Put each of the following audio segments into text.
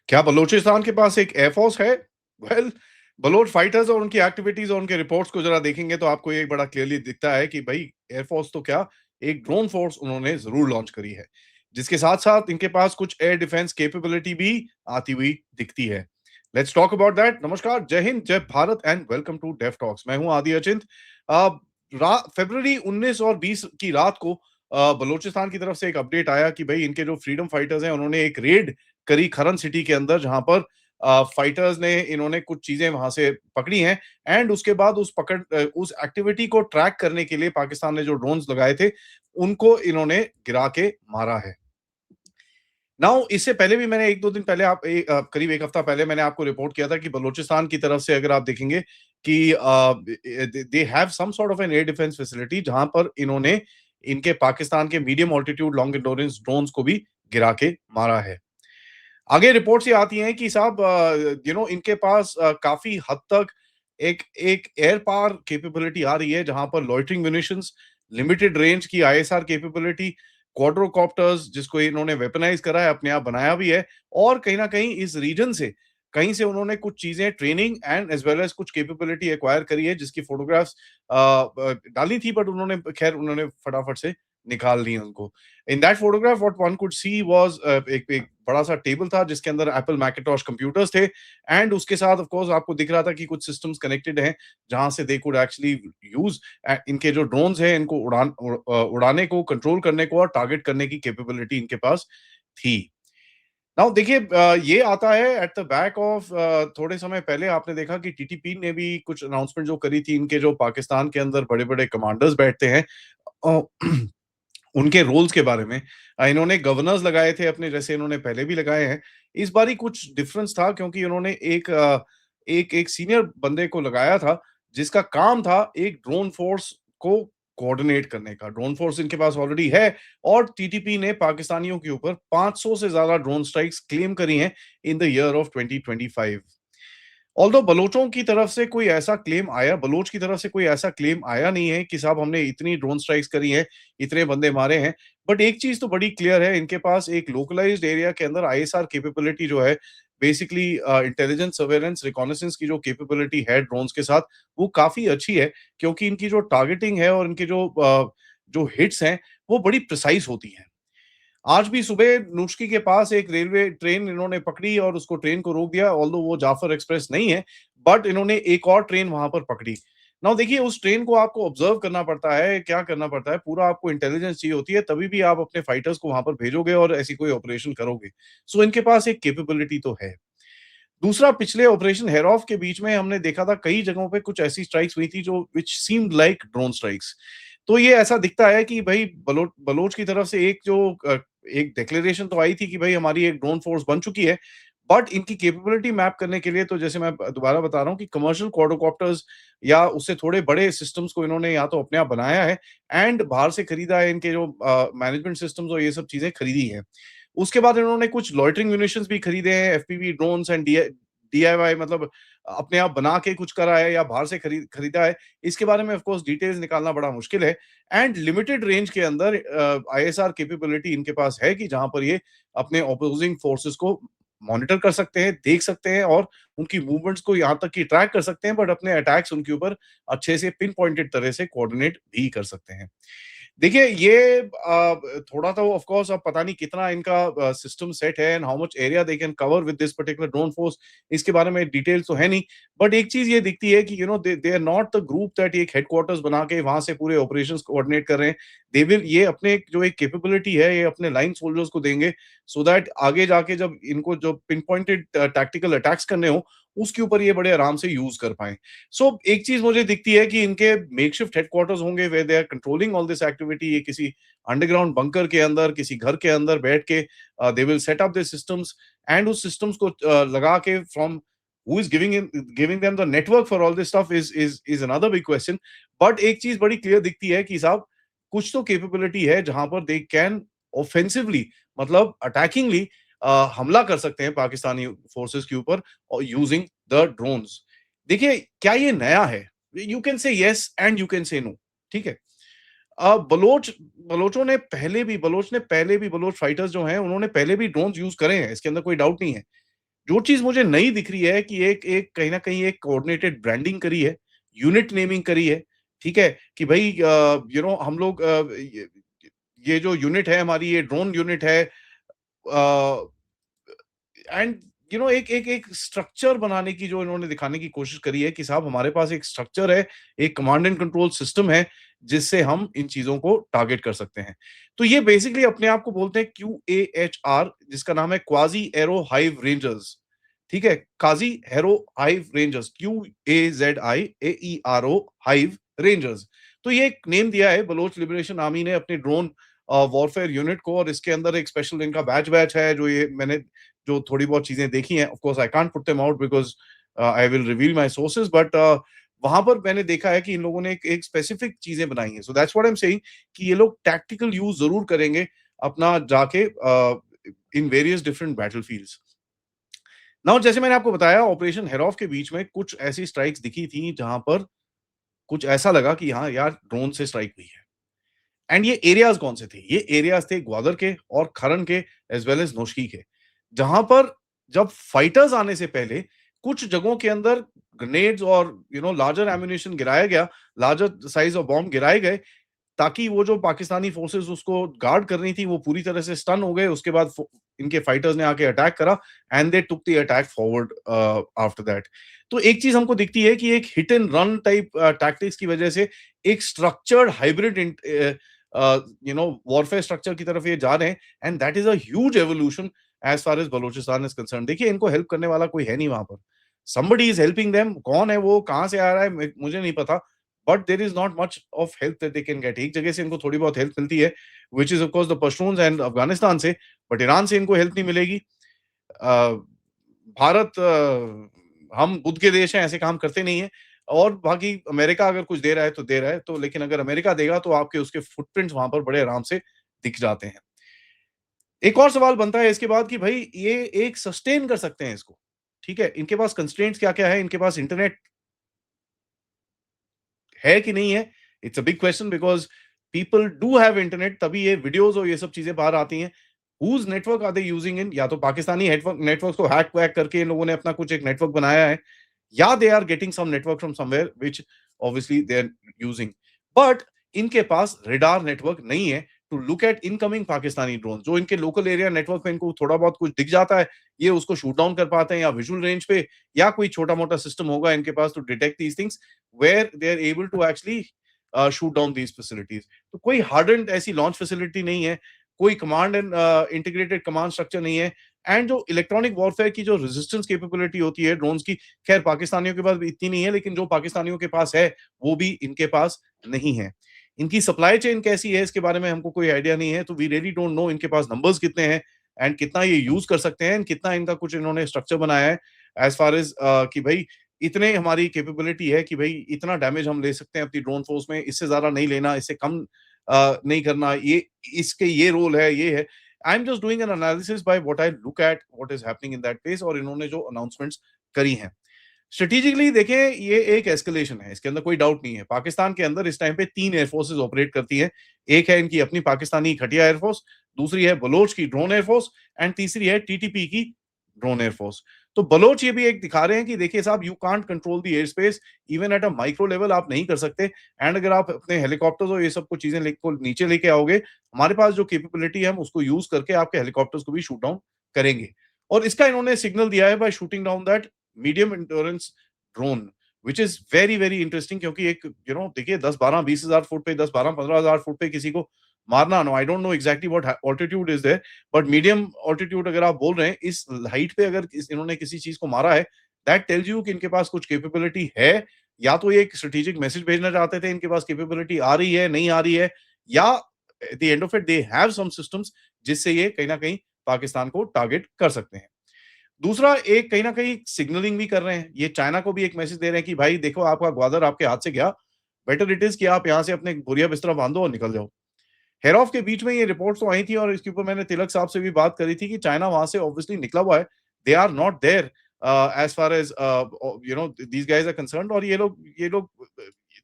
क्या बलूचिस्तान के पास एक एयरफोर्स है? वेल, बलोच फाइटर्स और उनकी एक्टिविटीज़ और उनके रिपोर्ट्स को ज़रा देखेंगे तो आपको ये बड़ा क्लियरली दिखता है कि भई एयरफोर्स तो क्या, एक ड्रोन फोर्स उन्होंने ज़रूर लॉन्च करी है। जिसके साथ-साथ इनके पास कुछ एयर डिफेंस कैपेबिलिटी भी आती हुई दिखती है। Let's talk about that. नमस्कार, जय हिंद, जय Bharat and welcome to Dave Talks. मैं हूँ आदि अचिंत। अ, रा फ़रवरी 19 और 20 की रात को बलूचिस्तान की तरफ से एक अपडेट आया कि भई इनके जो फ्रीडम फाइटर्स हैं, उन्होंने एक रेड करी खरन सिटी के अंदर, जहां पर फाइटर्स ने इन्होंने कुछ चीजें वहां से पकड़ी हैं। एंड उसके बाद उस एक्टिविटी को ट्रैक करने के लिए पाकिस्तान ने जो ड्रोन्स लगाए थे, उनको इन्होंने गिरा के मारा है। नाउ इससे पहले भी मैंने 1-2 दिन पहले करीब 1 हफ्ता पहले मैंने आपको रिपोर्ट किया था कि बलूचिस्तान की तरफ से अगर आप देखेंगे कि they have some sort of an air defence facility, जहां पर इन्होंने इनके पाकिस्तान के medium altitude long endurance drones को भी गिरा के मारा है। आगे रिपोर्ट्स ये आती हैं कि साहब इनके पास काफ़ी हद तक एक एक एयर पावर कैपेबिलिटी आ रही है, जहां पर लॉइटरिंग म्यूनिशंस, लिमिटेड रेंज की आईएसआर कैपेबिलिटी, क्वाड्रोकॉप्टर्स जिसको इन्होंने वेपनाइज़ करा है, अपने आप बनाया भी है, और कहीं न कहीं इस रीजन से कहीं से उन्होंने कुछ चीज़ें training and as well as कुछ कैपेबिलिटी एक्वायर करी है, जिसकी फोटोग्राफ्स डाली थी, बट उन्होंने फटाफट से निकाल ली उनको। In that photograph what one could she was एक एक बड़ा सा टेबल था जिसके अंदर एप्पल मैकिन्टॉश कंप्यूटर्स थे, एंड उसके साथ ऑफ कोर्स आपको दिख रहा था कि कुछ सिस्टम्स कनेक्टेड हैं, जहां से दे कुड एक्चुअली यूज इनके जो ड्रोन्स हैं, इनको उड़ाने को, कंट्रोल करने को और टारगेट करने की कैपेबिलिटी इनके पास थी। नाउ देखिए, ये आता है एट द बैक ऑफ थोड़े समय पहले आपने देखा कि टीटीपी ने भी कुछ अनाउंसमेंट जो करी थी, इनके जो पाकिस्तान के अंदर बड़े-बड़े कमांडर्स बैठते हैं, अ, उनके रोल्स के बारे में। इन्होंने गवर्नर्स लगाए थे अपने, जैसे इन्होंने पहले भी लगाए हैं। इस बारी कुछ डिफरेंस था, क्योंकि उन्होंने एक सीनियर बंदे को लगाया था, जिसका काम था एक ड्रोन फोर्स को कोऑर्डिनेट करने का। ड्रोन फोर्स इनके पास ऑलरेडी है, और टीटीपी ने पाकिस्तानियों के ऊपर 500 से ज्यादा ड्रोन स्ट्राइक्स क्लेम करी हैं in the year of 2025। Although Baloch की तरफ से कोई ऐसा क्लेम आया नहीं है कि साहब हमने इतनी ड्रोन स्ट्राइक्स करी हैं, इतने बंदे मारे हैं। बट एक चीज तो बड़ी क्लियर है, इनके पास एक लोकलाइज्ड एरिया के अंदर आईएसआर कैपेबिलिटी जो है, बेसिकली इंटेलिजेंस सर्वेलेंस रिकॉनेसेंस की जो कैपेबिलिटी है ड्रोन्स के साथ, वो काफी अच्छी है। क्योंकि इनकी जो टारगेटिंग है और इनकी जो हिट्स हैं, वो बड़ी प्रिसाइज होती हैं। आज भी सुबह नुस्की के पास एक रेलवे ट्रेन इन्होंने पकड़ी और उसको ट्रेन को रोक दिया, ऑल्दो वो जाफर एक्सप्रेस नहीं है, बट इन्होंने एक और ट्रेन वहां पर पकड़ी। नाउ देखिए, उस ट्रेन को आपको ऑब्जर्व करना पड़ता है, क्या करना पड़ता है, पूरा आपको इंटेलिजेंस चाहिए होती है, तभी भी आप अपने फाइटर्स को वहां पर भेजोगे और ऐसी कोई ऑपरेशन करोगे। सो इनके पास एक कैपेबिलिटी तो है। दूसरा, पिछले ऑपरेशन हेरॉफ के बीच में हमने देखा था कई जगहों पे कुछ ऐसी स्ट्राइक्स हुई थी जो which seemed like drone strikes. तो ये ऐसा दिखता है कि भाई बलोच की तरफ से एक डिक्लेरेशन तो आई थी कि भाई हमारी एक ड्रोन फोर्स बन चुकी है, बट इनकी कैपेबिलिटी मैप करने के लिए, तो जैसे मैं दोबारा बता रहा हूँ कि कमर्शियल क्वाड्रोकॉप्टर्स या उससे थोड़े बड़े सिस्टम्स को इन्होंने या तो अपने आप बनाया है, एंड बाहर से खरीदा है, इनके जो मैनेजमेंट सिस्टम्स और ये सब चीजें खरीदी हैं। उसके बाद इन्होंने कुछ लॉइटरिंग म्यूनिशंस भी खरीदे हैं, एफपीवी ड्रोन्स एंड डीआईवाई, मतलब अपने आप बना के कुछ करा है या बाहर से खरीदा है। इसके बारे में ऑफ कोर्स डिटेल्स निकालना बड़ा मुश्किल है। एंड लिमिटेड रेंज के अंदर आईएसआर कैपेबिलिटी इनके पास है, कि जहां पर ये अपने ऑपोजिंग फोर्सेस को मॉनिटर कर सकते हैं, देख सकते हैं, और उनकी मूवमेंट्स को यहां तक कि ट्रैक कर सकते हैं, बट अपने अटैक्स उनके ऊपर अच्छे से पिन पॉइंटेड तरह से कोऑर्डिनेट भी कर सकते हैं। देखिए, ये थोड़ा तो ऑफ कोर्स अब पता नहीं कितना इनका सिस्टम सेट है and how much area they can cover with this particular drone force, इसके बारे में डिटेल्स तो है नहीं। बट एक चीज ये दिखती है कि they are not the group that एक हेडक्वार्टर्स बना के वहां से पूरे ऑपरेशंस कोऑर्डिनेट कर रहे हैं। दे विल ये अपने जो एक कैपेबिलिटी है, ये अपने लाइन सोल्जर्स को देंगे, सो दैट आगे जाके जब इनको जो पिन पॉइंटेड टैक्टिकल अटैक्स करने हो, उसके ऊपर ये बड़े आराम से यूज कर पाए। सो एक चीज मुझे दिखती है कि इनके मेकशिफ्ट हेडक्वार्टर्स होंगे where they are controlling all this activity. ये किसी अंडरग्राउंड बंकर के अंदर, किसी घर के अंदर बैठ के they will set up this systems, and उस सिस्टम्स को लगा के from who is giving them the network for all this stuff is another big question. But एक चीज बड़ी क्लियर दिखती है कि साहब कुछ तो कैपेबिलिटी है, जहां पर दे कैन ऑफेंसिवली, मतलब अटैकिंगली हमला कर सकते हैं पाकिस्तानी फोर्सेस के ऊपर, और यूजिंग द ड्रोन्स। देखिए, क्या ये नया है? You can say yes and you can say no. ठीक है। बलोच फाइटर्स जो हैं, उन्होंने पहले भी ड्रोन्स यूज करे हैं, इसके अंदर कोई डाउट नहीं है। जो चीज़ मुझे नई दिख रही है कि एक एक कहीं न कहीं एक कोऑर्डिनेटेड ब्रांडिंग करी है, यूनिट नेमिंग करी है, ठीक है? कि भई हम लोग ये जो यूनिट है हमारी, ये ड्रोन यूनिट है, एंड एक एक एक स्ट्रक्चर बनाने की जो इन्होंने दिखाने की कोशिश करी है कि साहब हमारे पास एक स्ट्रक्चर है, एक कमांड एंड कंट्रोल सिस्टम है, जिससे हम इन चीज़ों को टारगेट कर सकते हैं। तो ये बेसिकली अपने आप को बोलते हैं क्यूएएचआर, जिसका नाम है क्वाज़ी एरो हाइव रेंजर्स, ठीक है? Quasi arrow hive rangers, क्यूएजेडआईएईआरओ hive rangers. तो ये एक नेम दिया है बलोच लिबरेशन आर्मी ने अपने ड्रोन वॉरफेयर यूनिट को, और इसके अंदर एक स्पेशल इनका बैच है, जो ये मैंने जो थोड़ी बहुत चीजें देखी हैं, of course I can't put them out because I will reveal my sources, but वहां पर मैंने देखा है कि इन लोगों ने एक स्पेसिफिक चीजें बनाई हैं। So that's what I am saying कि ये लोग टैक्टिकल यूज जरूर करेंगे अपना जाके इन वेरियस डिफरेंट बैटलफील्ड्स। नाउ जैसे मैंने आपको बताया, ऑपरेशन हेरॉफ के बीच में कुछ ऐसी स्ट्राइक्स दिखी थी जहां पर कुछ ऐसा लगा कि हाँ यार, ड्रोन से स्ट्राइक हुई है। एंड ये एरियाज कौन से थे? ये एरियाज थे ग्वादर के और खरन के, एज वेल एज नोशकी के, जहां पर जब फाइटर्स आने से पहले कुछ जगहों के अंदर ग्रेनेड्स और लार्जर एम्यूनेशन गिराया गया, लार्जर साइज ऑफ बॉम्ब गिराए गए, ताकि वो जो पाकिस्तानी फोर्सेस उसको गार्ड कर रही थी वो पूरी तरह से स्टन हो गए। उसके बाद इनके फाइटर्स ने आके अटैक करा, and they took the attack forward after that. तो एक चीज हमको दिखती है कि एक hit and run type tactics की वजह से एक स्ट्रक्चर्ड हाइब्रिड वॉरफेयर स्ट्रक्चर की तरफ ये जा रहे हैं, and that is a huge evolution as far as Balochistan is concern. देखिए, इनको हेल्प करने वाला कोई है नहीं वहां पर, somebody is helping them। कौन है वो, कहां से आ रहा है, मुझे नहीं पता, but there is not much of help that they can get. एक जगह से इनको थोड़ी बहुत हेल्प मिलती है, which is of course the Pashtuns and Afghanistan से, बट ईरान से इनको हेल्प नहीं मिलेगी। भारत, हम बुद्ध के देश हैं, ऐसे काम करते नहीं है। और बाकी अमेरिका अगर कुछ दे रहा है तो दे रहा है, तो लेकिन अगर अमेरिका देगा तो आपके उसके फुटप्रिंट्स वहां पर बड़े आराम से दिख जाते हैं। एक और सवाल बनता है इसके बाद कि भाई ये एक सस्टेन कर सकते हैं इसको, ठीक है? इनके पास कंस्ट्रेंट्स क्या क्या है, इनके पास इंटरनेट है कि नहीं है? It's a big question, because people do have internet, तभी ये वीडियोज़ और ये सब चीज़ें बाहर आती हैं। Whose network are they using in? या तो पाकिस्तानी नेटवर्क्स को हैक वैक करके इन लोगों ने अपना कुछ एक नेटवर्क बनाया है, या they are getting some network from somewhere which obviously they are using. But इनके पास रेडार नेटवर्क नहीं है to look at incoming Pakistani drone. जो इनके लोकल एरिया नेटवर्क पे इनको थोड़ा बहुत कुछ दिख जाता है, ये उसको शूट डाउन कर पाते हैं, या विजुअल रेंज पे, या कोई छोटा-मोटा सिस्टम होगा इनके पास to detect these things, where they are able to actually shoot down these facilities. तो कोई हार्डन्ड ऐसी लॉन्च फैसिलिटी नहीं है, कोई command and integrated command structure नहीं है, एंड जो इलेक्ट्रॉनिक वॉरफेयर की जो रेजिस्टेंस कैपेबिलिटी होती है ड्रोन्स की, खैर पाकिस्तानियों के पास भी इतनी नहीं है, लेकिन जो पाकिस्तानियों के पास है, वो भी इनके पास नहीं है। इनकी सप्लाई चेन कैसी है इसके बारे में हमको कोई आइडिया नहीं है, तो वी रियली डोंट नो इनके पास नंबर्स कितने हैं, एंड कितना ये यूज कर सकते हैं, एंड कितना इनका कुछ इन्होंने स्ट्रक्चर बनाया है एज फार एज कि भाई इतने हमारी कैपेबिलिटी है कि भाई इतना डैमेज हम ले सकते हैं अपनी ड्रोन फोर्स में, इससे ज्यादा नहीं लेना, इससे कम नहीं करना, ये इसके ये रोल है, ये है। I am just doing an analysis by what I look at what is happening in that place, और इन्होंने जो अनाउंसमेंट्स करी हैं स्ट्रेटेजिकली देखें, ये एक एस्केलेशन है, इसके अंदर कोई डाउट नहीं है। पाकिस्तान के अंदर इस टाइम पे 3 एयरफोर्सेस ऑपरेट करती हैं। एक है इनकी अपनी पाकिस्तानी खटिया एयरफोर्स, दूसरी है बलोच की ड्रोन एयरफोर्स, एंड तीसरी है टीटीपी की ड्रोन एयरफोर्स। तो बलोच ये भी एक दिखा रहे हैं कि देखिए साहब, you can't control the air space, even at a micro level आप नहीं कर सकते, एंड अगर आप अपने हेलीकॉप्टर्स और ये सब कुछ चीजें को नीचे लेके आओगे, हमारे पास जो कैपेबिलिटी है हम उसको यूज करके आपके हेलीकॉप्टर्स को भी शूट डाउन करेंगे। और इसका इन्होंने सिग्नल दिया है by shooting down that medium endurance drone, which is very very interesting, क्योंकि एक देखिए 10 12 20 हजार फुट पे, 10 12 15 हजार फुट पे किसी को मारना, no I don't know exactly what altitude is there, but medium altitude अगर आप बोल रहे हैं, इस हाइट पे अगर इन्होंने किसी चीज को मारा है, दैट टेल्स यू कि इनके पास कुछ कैपेबिलिटी है। या तो ये एक स्ट्रेटेजिक मैसेज भेजना चाहते थे, इनके पास कैपेबिलिटी आ रही है, नहीं आ रही है, या at the end of it they have some systems जिससे ये कहीं ना कहीं पाकिस्तान को टारगेट कर सकते हैं। दूसरा, एक कहीं न कहीं सिग्नलिंग भी कर रहे हैं। ये चाइना को भी एक मैसेज दे रहे हैं कि भाई देखो, आपका ग्वादर आपके हाथ से गया, बेटर इट इज़ कि आप यहाँ से अपने बोरिया बिस्तरा बाँधो और निकल जाओ। हेरॉफ के बीच में ये रिपोर्ट्स तो आई थी, और इसके ऊपर मैंने तिलक साहब से भी बात करी थी कि चाइना वहाँ से ऑब्वियसली निकला हुआ है। They are not there as far as these guys are concerned, और ये लोग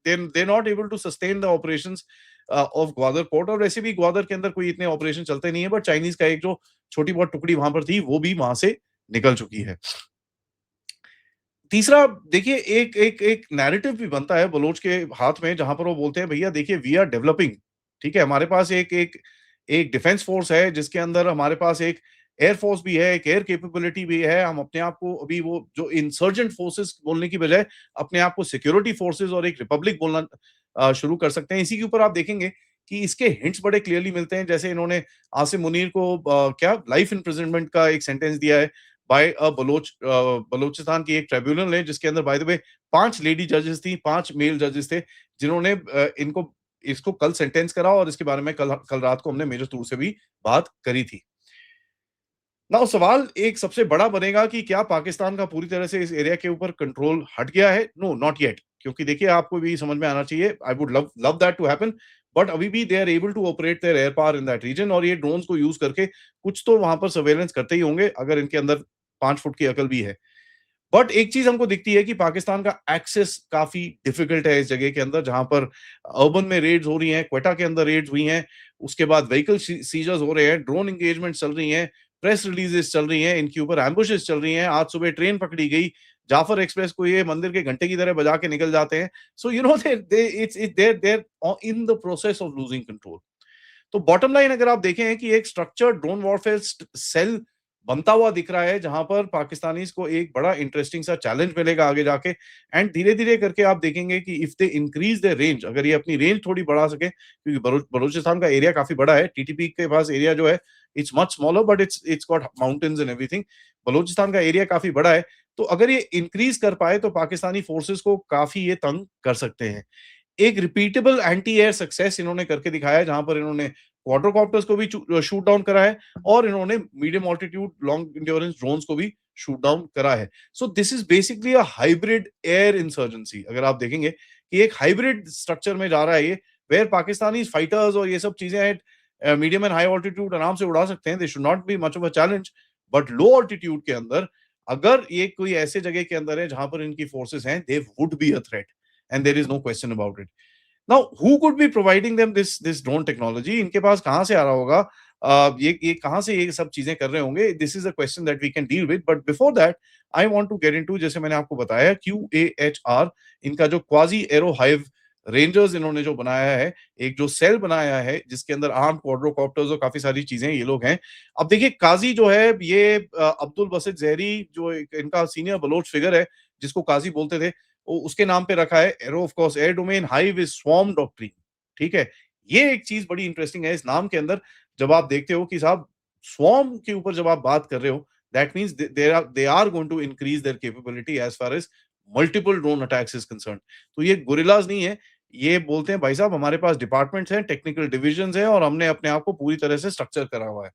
they are not able to sustain the operations of Gwadar port, और वैसे भी ग्वादर के अंदर कोई इतने ऑपरेशन चलते नहीं है, बट चाइनीज़ का एक जो छोटी बहुत टुकड़ी वहाँ पर थी, वो भी वहाँ से निकल चुकी है। तीसरा देखिए एक एक एक नैरेटिव भी बनता है बलोच के हाथ में जहाँ पर वो बोलते हैं भैया देखिए वी आर डेवलपिंग, ठीक है? हमारे पास एक एक एक डिफेंस फोर्स है जिसके अंदर हमारे पास एक एयर फोर्स भी है, एक एयर कैपेबिलिटी भी है। हम अपने आप को अभी वो जो इंसर्जेंट फोर्सेस बोलने की बजाय अपने आप को सिक्योरिटी फोर्सेस और एक रिपब्लिक बोलना शुरू कर सकते हैं। इसी के ऊपर आप देखेंगे कि इसके हिंट्स बड़े क्लियरली मिलते हैं। जैसे इन्होंने आसिम मुनीर को क्या लाइफ इम्प्रिजनमेंट का एक सेंटेंस दिया है बाय बलोचिस्तान की एक ट्रिब्यूनल है जिसके अंदर बाय द वे 5 लेडी जजेस थी, 5 मेल जजेस थे जिन्होंने इनको इसको कल सेंटेंस करा और इसके बारे में कल कल रात को हमने मेजर टूर से भी बात करी थी। नाउ सवाल एक सबसे बड़ा बनेगा कि क्या पाकिस्तान का पूरी तरह से इस एरिया के ऊपर कंट्रोल हट गया है? नो, नॉट येट, क्योंकि देखिए आपको भी समझ में आना चाहिए, I would love love that to happen, but अभी भी they are able to operate their air power in that region और ये ड्रोन्स को यूज़ करके कुछ तो वहाँ पर सर्वेलेंस करते ही होंगे अगर इनके अंदर 5 फुट की अकल भी है। बट एक चीज हमको दिखती है कि पाकिस्तान का एक्सेस काफी डिफिकल्ट है इस जगह के अंदर जहां पर अर्बन में रेड्स हो रही हैं, क्वेटा के अंदर रेड्स हुई हैं, उसके बाद व्हीकल सीजर्स हो रहे हैं, ड्रोन एंगेजमेंट चल रही हैं, प्रेस रिलीजेस चल रही हैं, इनके ऊपर एम्बुशेस चल रही हैं। आज सुबह ट्रेन पकड़ी गई, जाफर एक्सप्रेस को ये मंदिर के घंटे की तरह बजा के निकल जाते हैं। So you know they it's there in the process of losing control. तो बॉटम लाइन अगर आप देखें कि एक स्ट्रक्चर्ड ड्रोन वॉरफेयर सेल बनता हुआ दिख रहा है जहां पर पाकिस्तानीज को एक बड़ा इंटरेस्टिंग सा चैलेंज मिलेगा आगे जाके एंड धीरे धीरे करके आप देखेंगे कि if they increase the range, अगर ये अपनी रेंज थोड़ी बढ़ा सके, क्योंकि बलूचिस्तान का एरिया काफी बड़ा है, टीटीपी के पास एरिया जो है it's much smaller but it's got mountains and everything. Balochistan का एरिया काफी बड़ा है, तो अगर ये इंक्रीज कर पाए तो पाकिस्तानी फोर्सेस को काफी ये तंग कर सकते हैं। एक रिपीटेबल एंटी एयर सक्सेस इन्होंने करके दिखाया है जहां पर इन्होंने क्वाड्रोकॉप्टर्स को भी शूट डाउन करा है और इन्होंने medium altitude long endurance drones को भी शूट डाउन करा है। So this is basically a hybrid air insurgency. अगर आप देखेंगे कि एक हाइब्रिड स्ट्रक्चर में जा रहा है ये, वेयर पाकिस्तानी फाइटर्स और ये सब चीजें मीडियम एंड हाई ऑल्टीट्यूड आराम से उड़ा सकते हैं, they should not be much of a challenge. But low altitude के अंदर अगर ये कोई ऐसे जगह के अंदर है जहां पर इनकी फोर्सेस हैं, they would be a threat and there is no question about it. Now who could be providing them this drone technology? इनके पास कहां से आ रहा होगा? ये कहां से ये सब चीजें कर रहे होंगे? This is a question that we can deal with, but before that I want to get into, जैसे मैंने आपको बताया, QAHR, इनका जो क्वाजी एरो हाइव रेंजर्स इन्होंने जो बनाया है, एक जो सेल बनाया है जिसके अंदर आर्म क्वाड्रोकॉप्टर्स और काफी सारी चीजें ये लोग हैं। अब देखिए काजी जो है ये अब्दुल बसित जहरी जो इनका सीनियर बलोच फिगर है जिसको काजी बोलते थे, उसके नाम पे रखा है। Arrow of course air domain hive is swarm doctrine, ठीक है? ये एक चीज बड़ी इंटरेस्टिंग है इस नाम के अंदर। जब आप देखते हो कि साहब स्वॉर्म के ऊपर जब आप बात कर रहे हो, that means they are going to increase their capability as far as multiple drone attacks is concerned. तो ये गोरिल्लाज नहीं है, ये बोलते हैं भाई साहब हमारे पास डिपार्टमेंट्स हैं, टेक्निकल डिविजन्स हैं और हमने अपने आप को पूरी तरह से स्ट्रक्चर करा हुआ है।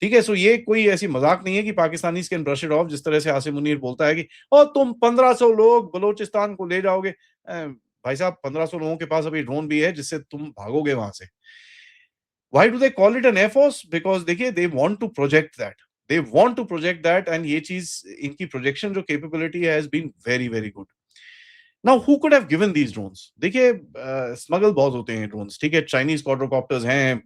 ठीक है? सो ये कोई ऐसी मज़ाक नहीं है कि Pakistanis can brush it of, जिस तरह से आसिम मुनीर बोलता है कि तुम 1500 लोग बलूचिस्तान को ले जाओगे। भाई साहब 1500 लोगों के पास अभी ड्रोन भी है जिससे तुम भागोगे वहाँ से। Why do they call it an air force? Because देखिए they want to project that. They want to project that and ये चीज़ इनकी प्रोजेक्शन जो capability has been very, very good. Now who could have given these drones? देखिए smuggle बहुत होते हैं drones, ठीक है? चाइनीज़ क्वाड्रोकॉप्टर्स हैं,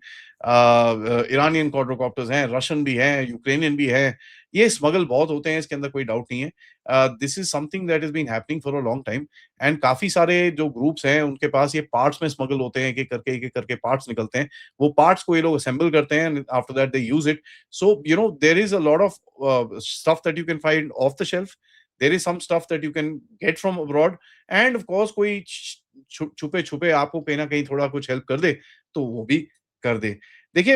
ईरानियन क्वाड्रोकॉप्टर्स हैं, रशियन भी हैं, यूक्रेनियन भी हैं। ये स्मगल बहुत होते हैं, इसके अंदर कोई डाउट नहीं है। This is something that has been happening for a long time and काफ़ी सारे जो ग्रुप्स हैं, उनके पास ये पार्ट्स में स्मगल होते हैं, एक-एक करके पार्ट्स निकलते हैं। वो पार्ट्स को ये लोग असेंबल करते हैं and after that they use it. So you know there is a lot of stuff that you can find off the shelf. There is some stuff that you can get from abroad end of course कोई छुपे छुपे आपको कहीं ना कहीं थोड़ा कुछ help कर दे तो वो भी कर दे। देखिए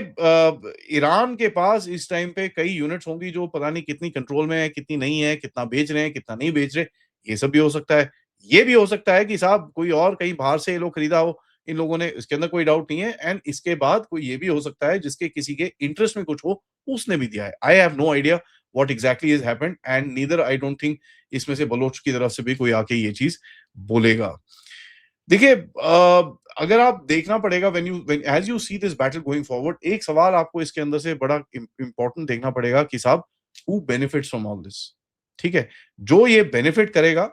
ईरान के पास इस टाइम पे कई यूनिट्स होंगी जो पता नहीं कितनी कंट्रोल में है, कितनी नहीं है, कितना बेच रहे हैं, कितना नहीं बेच रहे। ये सब भी हो सकता है। ये भी हो सकता है कि साहब कोई और कहीं बाहर से ये लोग खरीदा हो इन लोगों ने, इसके अंदर कोई डाउट नहीं है। एंड इसके बाद कोई ये भी हो सकता है जिसके किसी के इंटरेस्ट में कुछ हो, उसने भी दिया है। I have no idea what exactly is happened and neither I don't think इसमें से बलोच की तरफ से भी कोई आके ये चीज बोलेगा। देखिए अगर आप देखना पड़ेगा when as you see this battle going forward, एक सवाल आपको इसके अंदर से बड़ा इंपॉर्टेंट देखना पड़ेगा कि साहब who benefits from all this? ठीक है? जो ये बेनिफिट करेगा,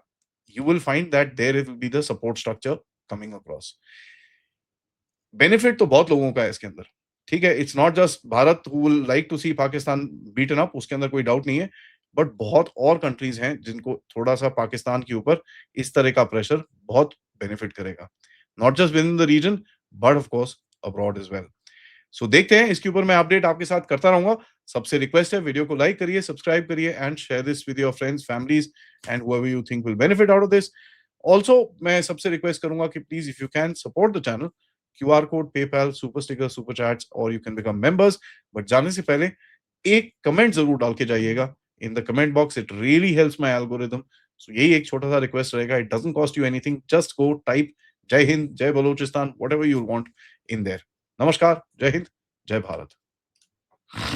you will find that there will be the support structure coming across. Benefit तो बहुत लोगों का है इसके अंदर, ठीक है? It's not just Bharat who will like to see Pakistan beaten up, उसके अंदर कोई डाउट नहीं है। बट बहुत और कंट्रीज़ हैं जिनको थोड़ा-सा पाकिस्तान के ऊपर इस तरह का प्रेशर बहुत बेनिफिट करेगा। Not just within the region but of course abroad as well. So देखते हैं, इसके ऊपर मैं अपडेट आपके साथ करता रहूँगा। सबसे रिक्वेस्ट है, वीडियो को लाइक करिए, सब्सक्राइब करिए and share this with your friends, families and whoever you think will benefit out of this. Also मैं सबसे रिक्वेस्ट करूँगा कि please if you can support the channel, Q R code, PayPal, super sticker, super chats और you can become members. But जाने से पहले एक comment ज़रूर डाल के जाइएगा in the comment box, it really helps my algorithm. So यही एक छोटा-सा रिक्वेस्ट रहेगा, it doesn't cost you anything, just go type जय हिंद, जय Balochistan, whatever you want in their. नमस्कार, जय हिंद, जय भारत।